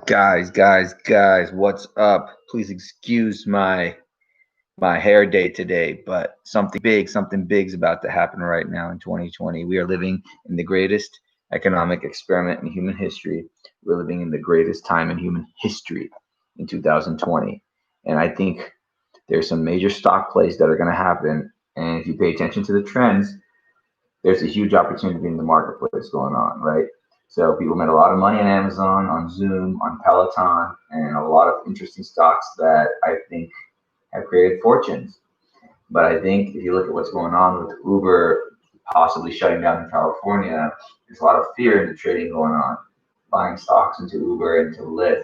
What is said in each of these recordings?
Guys, what's up? Please excuse my hair day today, but something big's about to happen right now in 2020. We are living in the greatest economic experiment in human history. We're living in the greatest time in human history in 2020. And I think there's some major stock plays that are going to happen. And if you pay attention to the trends, there's a huge opportunity in the marketplace going on, right? So people made a lot of money on Amazon, on Zoom, on Peloton, and a lot of interesting stocks that I think have created fortunes. But I think if you look at what's going on with Uber possibly shutting down in California, there's a lot of fear in the trading going on, buying stocks into Uber, into Lyft.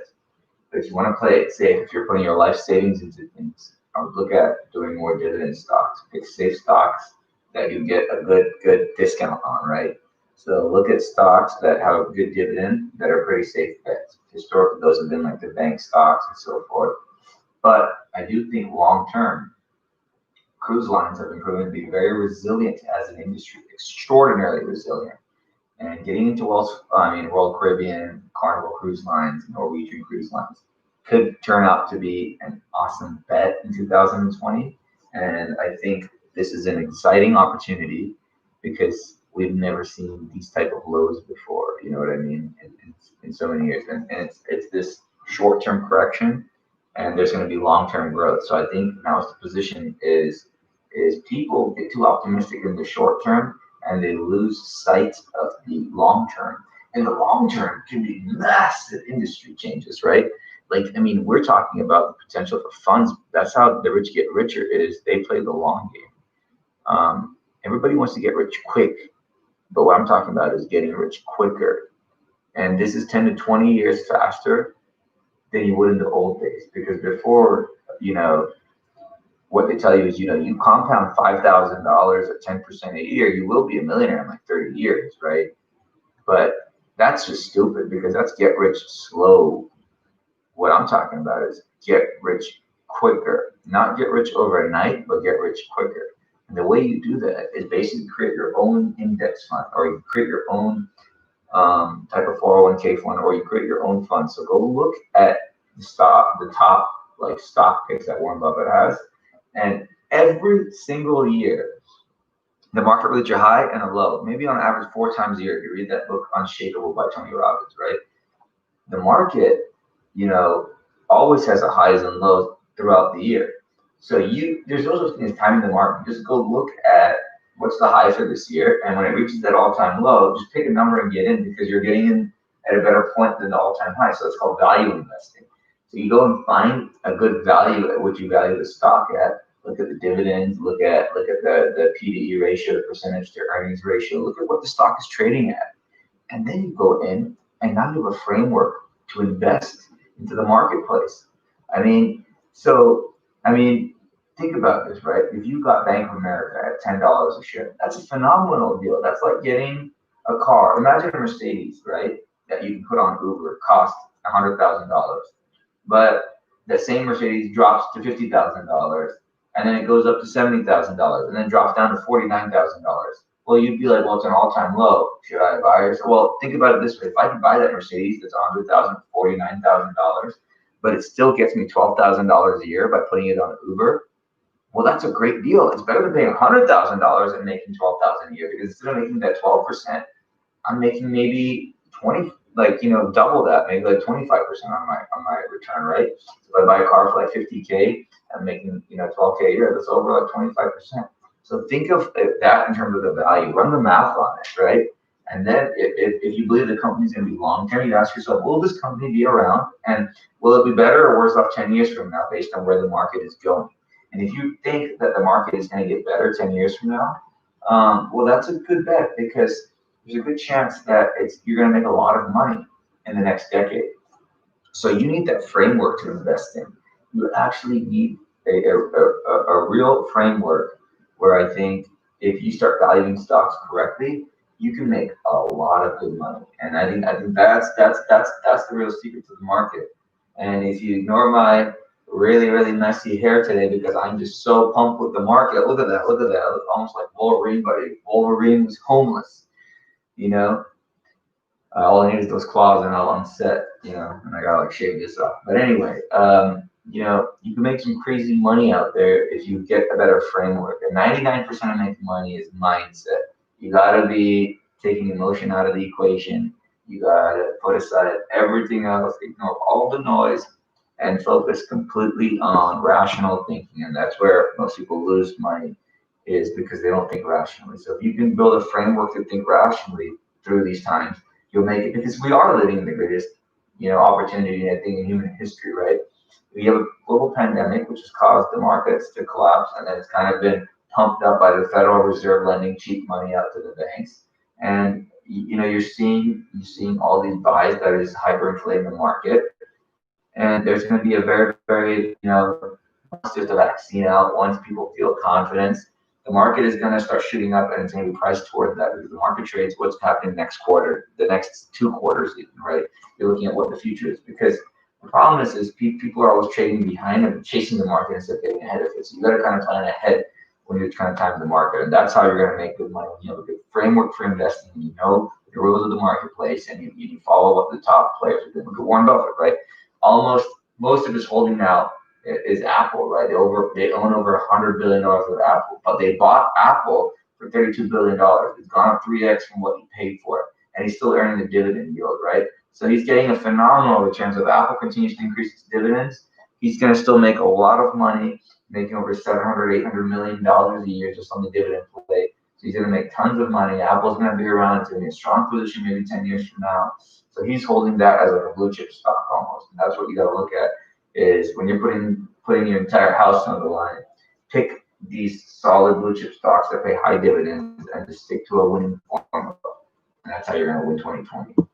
But if you want to play it safe, if you're putting your life savings into things, I would look at doing more dividend stocks, pick safe stocks that you get a good discount on, right? So look at stocks that have a good dividend that are pretty safe bets. Historically, those have been like the bank stocks and so forth. But I do think long term, cruise lines have been proven to be very resilient as an industry, extraordinarily resilient. And getting into Royal Caribbean, Carnival Cruise Lines, Norwegian Cruise Lines could turn out to be an awesome bet in 2020. And I think this is an exciting opportunity because we've never seen these type of lows before. You know what I mean? In so many years, and it's this short-term correction, and there's going to be long-term growth. So I think now's the position is people get too optimistic in the short term and they lose sight of the long term. And the long term can be massive industry changes, right? Like, I mean, we're talking about the potential for funds. That's how the rich get richer is they play the long game. Everybody wants to get rich quick, but what I'm talking about is getting rich quicker. And this is 10 to 20 years faster than you would in the old days. Because before, what they tell you is, you compound $5,000 at 10% a year, you will be a millionaire in like 30 years, right? But that's just stupid because that's get rich slow. What I'm talking about is get rich quicker, not get rich overnight, but get rich quicker. And the way you do that is basically create your own index fund, or you create your own type of 401k fund, or you create your own fund. So go look at the top like stock picks that Warren Buffett has, and every single year the market reaches a high and a low, maybe on average 4 times a year. If you read that book Unshakable by Tony Robbins, right? The market, always has a highs and lows throughout the year. So there's no such thing as timing the market. Just go look at what's the high for this year, and when it reaches that all-time low, just pick a number and get in because you're getting in at a better point than the all-time high. So it's called value investing. So you go and find a good value at what you value the stock at. Look at the dividends. Look at the P to E ratio, the percentage to earnings ratio. Look at what the stock is trading at, and then you go in and now you have a framework to invest into the marketplace. Think about this, right? If you got Bank of America at $10 a share, that's a phenomenal deal. That's like getting a car. Imagine a Mercedes, right? That you can put on Uber, cost $100,000. But the same Mercedes drops to $50,000, and then it goes up to $70,000, and then drops down to $49,000. Well, you'd be like, well, it's an all-time low. Should I buy it? Well, think about it this way: if I can buy that Mercedes that's $100,000, $49,000, but it still gets me $12,000 a year by putting it on Uber, well, that's a great deal. It's better than paying $100,000 and making $12,000 a year, because instead of making that 12%, I'm making maybe 20, double that, maybe like 25% on my return, right? So if I buy a car for like 50K, I'm making 12K a year. That's over like 25%. So think of that in terms of the value. Run the math on it, right? And then if you believe the company's going to be long term, you ask yourself, will this company be around? And will it be better or worse off 10 years from now based on where the market is going? And if you think that the market is going to get better 10 years from now, well, that's a good bet, because there's a good chance that you're going to make a lot of money in the next decade. So you need that framework to invest in. You actually need a real framework where I think if you start valuing stocks correctly, you can make a lot of good money. And I think that's the real secret to the market. And if you ignore my really, really messy hair today because I'm just so pumped with the market, look at that. I look almost like Wolverine, but Wolverine was homeless. All I need is those claws and I'll unset, and I gotta like shave this off. But anyway, you can make some crazy money out there if you get a better framework. And 99% of making money is mindset. You gotta be taking emotion out of the equation. You gotta put aside everything else, ignore all the noise, and focus completely on rational thinking. And that's where most people lose money, is because they don't think rationally. So if you can build a framework to think rationally through these times, you'll make it, because we are living in the greatest, opportunity, I think, in human history, right? We have a global pandemic, which has caused the markets to collapse, and then it's kind of been pumped up by the Federal Reserve lending cheap money out to the banks. And you're seeing all these buys that is hyperinflating the market. And there's going to be a very, very, once there's a vaccine out, once people feel confidence, the market is going to start shooting up, and it's going to be priced toward that, because the market trades what's happening next quarter, the next 2 quarters, even, right? You're looking at what the future is, because the problem is people are always trading behind and chasing the market instead of getting ahead of it. So you got to kind of plan ahead when you're trying to time the market, and that's how you're going to make good money. When you have a good framework for investing, and you know the rules of the marketplace, and you follow what the top players are doing. Look at Warren Buffett, right? Almost most of his holding now is Apple, right? They own over $100 billion of Apple, but they bought Apple for $32 billion. It's gone up 3x from what he paid for it, and he's still earning the dividend yield, right? So he's getting a phenomenal return. So if Apple continues to increase its dividends, he's going to still make a lot of money, making over $700-800 million a year just on the dividend play. So he's going to make tons of money. Apple's going to be around. It's going to be a strong position maybe 10 years from now. So he's holding that as like a blue chip stock almost. And that's what you got to look at, is when you're putting your entire house on the line, pick these solid blue chip stocks that pay high dividends and just stick to a winning formula. And that's how you're going to win 2020.